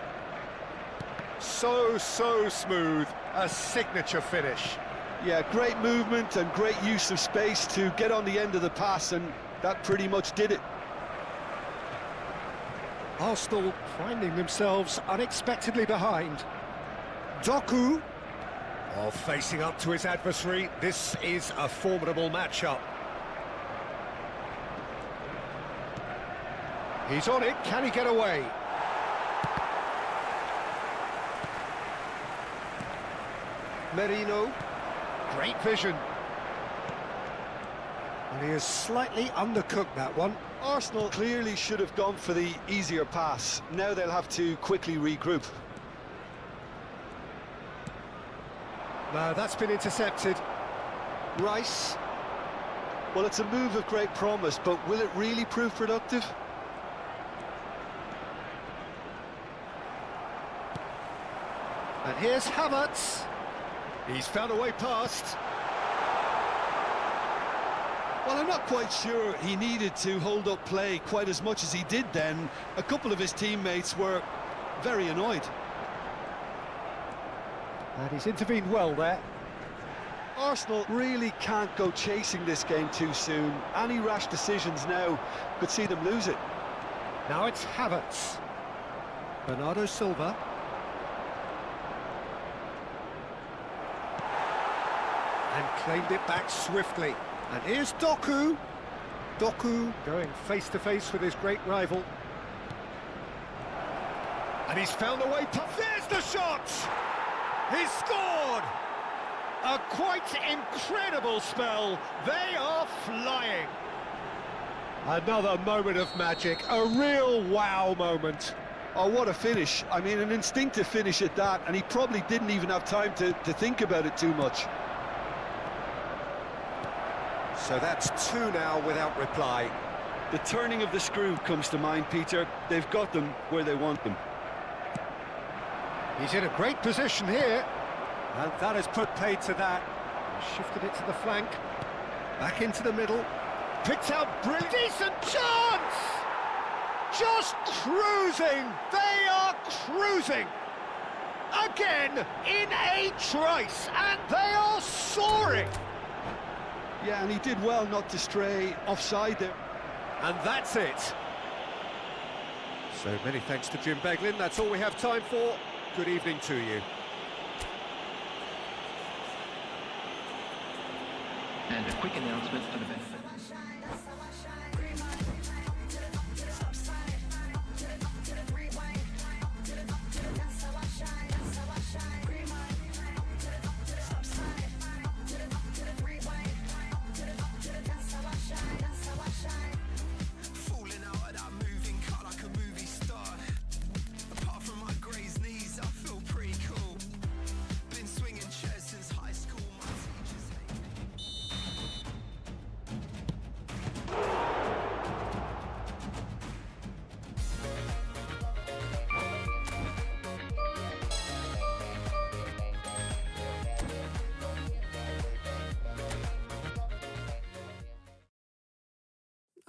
So smooth, a signature finish. Yeah, great movement and great use of space to get on the end of the pass, and that pretty much did it. Arsenal finding themselves unexpectedly behind. Doku, facing up to his adversary. This is a formidable matchup. He's on it, can he get away? Merino, great vision. And he has slightly undercooked that one. Arsenal clearly should have gone for the easier pass. Now they'll have to quickly regroup. No, that's been intercepted. Rice. Well, it's a move of great promise, but will it really prove productive? And here's Havertz. He's found a way past. Well, I'm not quite sure he needed to hold up play quite as much as he did then. A couple of his teammates were very annoyed. And he's intervened well there. Arsenal really can't go chasing this game too soon. Any rash decisions now could see them lose it. Now it's Havertz. Bernardo Silva. And claimed it back swiftly. And here's Doku. Doku going face-to-face with his great rival. And he's found a way. There's the shot! He's scored! A quite incredible spell. They are flying. Another moment of magic, a real wow moment. Oh, what a finish. I mean, an instinctive finish at that, and he probably didn't even have time to think about it too much. So that's two now without reply. The turning of the screw comes to mind, Peter. They've got them where they want them. He's in a great position here. And that has put paid to that. He shifted it to the flank. Back into the middle. Picked out brilliant. Decent chance! Just cruising. They are cruising. Again in a trice. And they are soaring. Yeah, and he did well not to stray offside there. And that's it. So many thanks to Jim Beglin. That's all we have time for. Good evening to you. And a quick announcement for the benefit.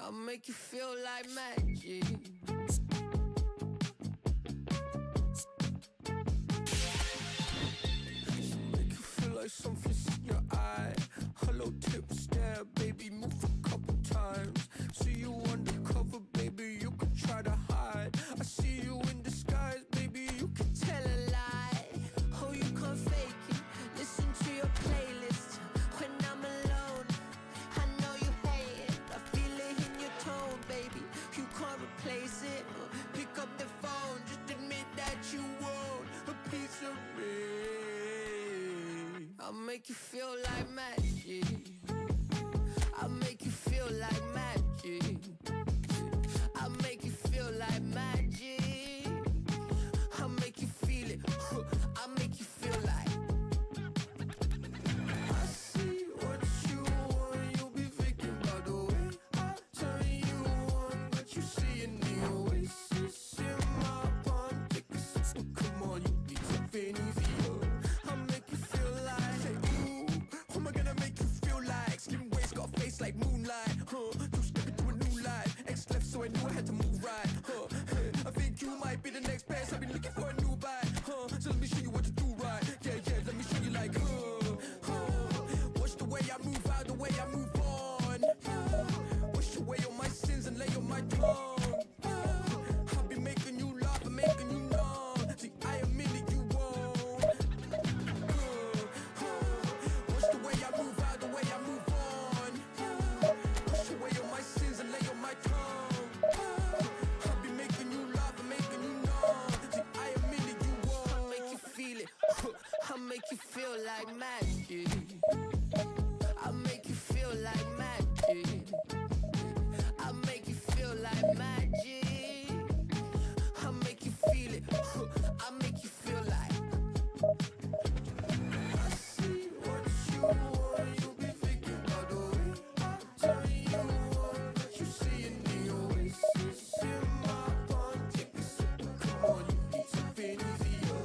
I'll make you feel like magic. Make you feel like something's in your eye. Hello, tip, stare, baby, move a couple times. See you undercover, baby, you can try to hide. I see you in disguise, baby, you can tell a lie. Oh, you can't fake it. Listen to your playlist when I'm alone. I know you hate it. I feel it in your tone, baby. You can't replace it. Pick up the phone, just admit that you want a piece of me. I'll make you feel like magic. I'll make you feel like magic. I'll make you feel like magic. I'll make you feel it. I'll make you feel like. I see what you want. You'll be thinking about the way I turn you on. But you see in the oasis in my palm. Take a sip, come on, you need something easier. I'll make you feel like. Say, ooh, who am I gonna make you feel like? Slim waist, got a face like moonlight. Two step into a new life. X left, so I knew I had to move right. I think you might be the next best. I've been looking for a new bite. So let me show you what to do right. Yeah, let me show you like. Watch the way I move out, the way I move on. Wash away all my sins and lay on my tongue. I'll be making you laugh and making you numb. See, I am in it, you won't. Watch the way I move out, the way I move on. Wash away all my sins and lay on my tongue. I'll be making you laugh and making you numb. See, I am in it, you won't. I'll make you feel it. I'll make you feel like magic. I'll make you feel like magic. I'll make you feel like magic. I'll make you feel it. I'll make you feel like. I see what you want. You'll be thinking about the way I turn you on. But you see in the oasis in my palm. Take a sip, come on, you need something easier.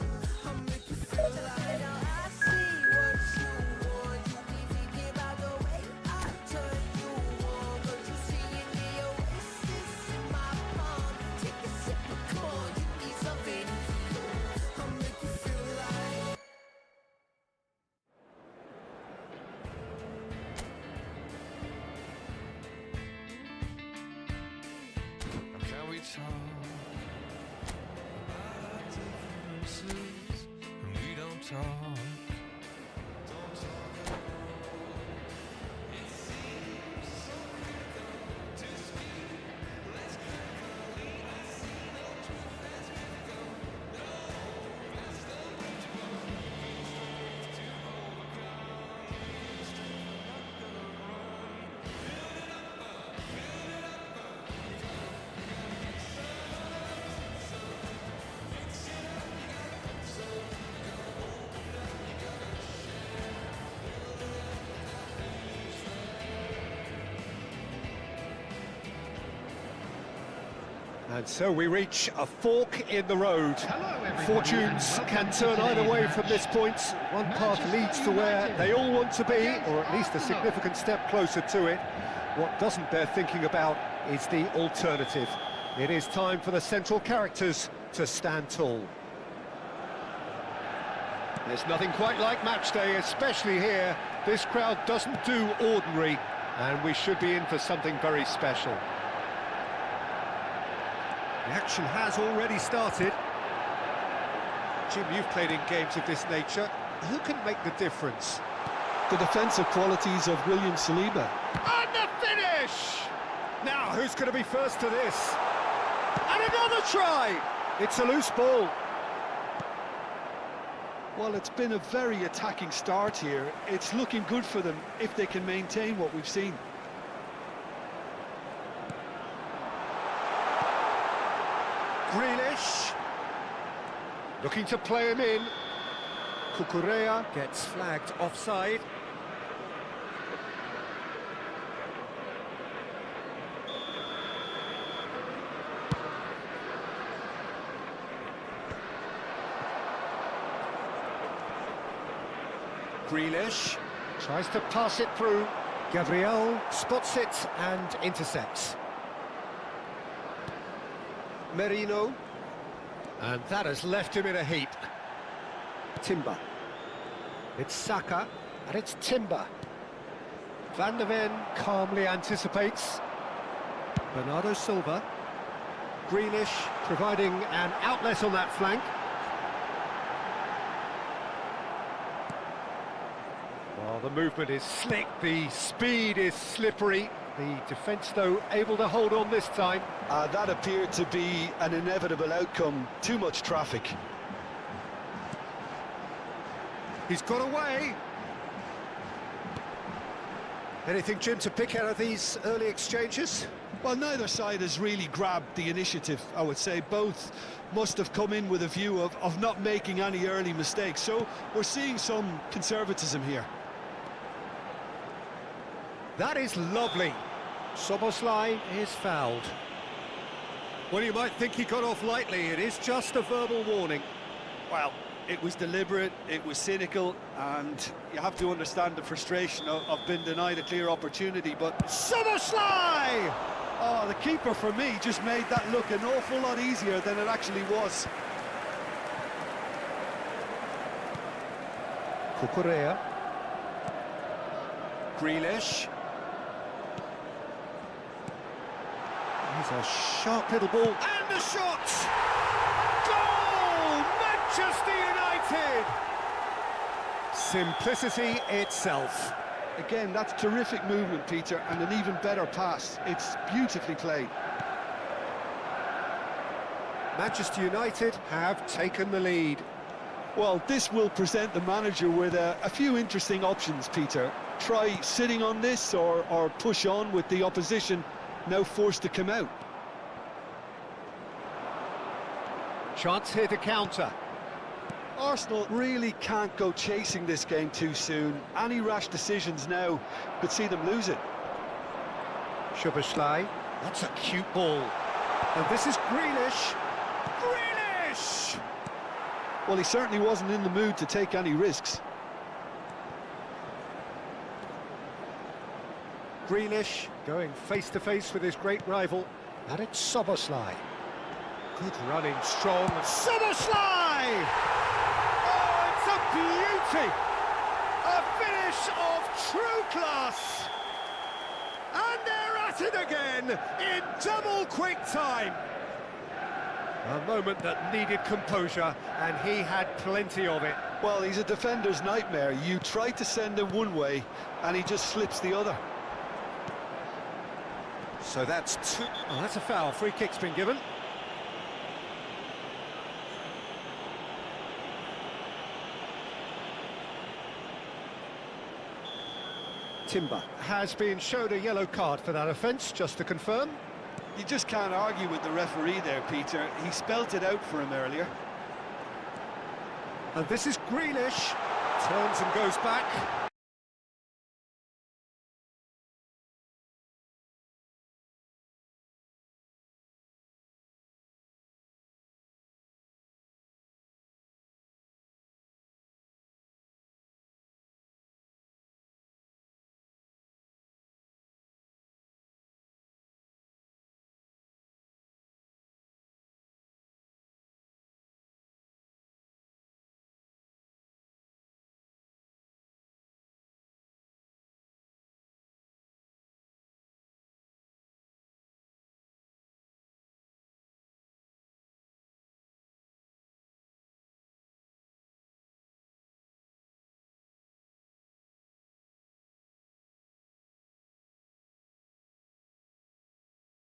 I'll make you feel like. Now I see what you want. You'll be thinking about the way I turn you on. But you see in the oasis in my palm. Take a sip, come on, you need something easier. I'll make you feel like. Can we talk about differences and we don't talk? Don't talk at all. It seems so difficult to speak less carefully. I see no truth as mythical. No, that's the bridge to overcome. Still not gonna run. Build it up, build it up. And so we reach a fork in the road. Fortunes can turn either way from this point. One path leads to where they all want to be, or at least a significant step closer to it. What doesn't bear thinking about is the alternative. It is time for the central characters to stand tall. There's nothing quite like match day, especially here. This crowd doesn't do ordinary, and we should be in for something very special. The action has already started. Jim, you've played in games of this nature. Who can make the difference? The defensive qualities of William Saliba. And the finish! Now, who's going to be first to this? And another try! It's a loose ball. Well, it's been a very attacking start here. It's looking good for them if they can maintain what we've seen. Grealish looking to play him in. Cucurella gets flagged offside. Grealish tries to pass it through. Gabriel spots it and intercepts. Merino. And that has left him in a heap. Timber. It's Saka, and it's Timber. Van de Ven calmly anticipates. Bernardo Silva. Grealish providing an outlet on that flank. Well, the movement is slick, the speed is slippery. The defence, though, able to hold on this time. That appeared to be an inevitable outcome. Too much traffic. He's got away. Anything, Jim, to pick out of these early exchanges? Well, neither side has really grabbed the initiative, I would say. Both must have come in with a view of not making any early mistakes. So we're seeing some conservatism here. That is lovely. Soboslai is fouled. Well, you might think he got off lightly. It is just a verbal warning. Well, it was deliberate, it was cynical, and you have to understand the frustration of being denied a clear opportunity, but... Soboslai! Oh, the keeper, for me, just made that look an awful lot easier than it actually was. Cucurella. Grealish. He's a sharp little ball. And the shot! Goal! Manchester United! Simplicity itself. Again, that's terrific movement, Peter, and an even better pass. It's beautifully played. Manchester United have taken the lead. Well, this will present the manager with a few interesting options, Peter. Try sitting on this or push on with the opposition now forced to come out. Chance here to counter. Arsenal really can't go chasing this game too soon. Any rash decisions now could see them lose it. Szoboszlai. That's a cute ball. And this is Grealish. Grealish! Well, he certainly wasn't in the mood to take any risks. Grealish going face-to-face with his great rival. And it's Szoboszlai. Good running, strong. Szoboszlai! Oh, it's a beauty! A finish of true class! And they're at it again in double quick time. A moment that needed composure, and he had plenty of it. Well, he's a defender's nightmare. You try to send him one way, and he just slips the other. So that's two. Oh, that's a foul. Free kick's been given. Timber has been showed a yellow card for that offence, just to confirm. You just can't argue with the referee there, Peter. He spelt it out for him earlier. And this is Grealish. Turns and goes back.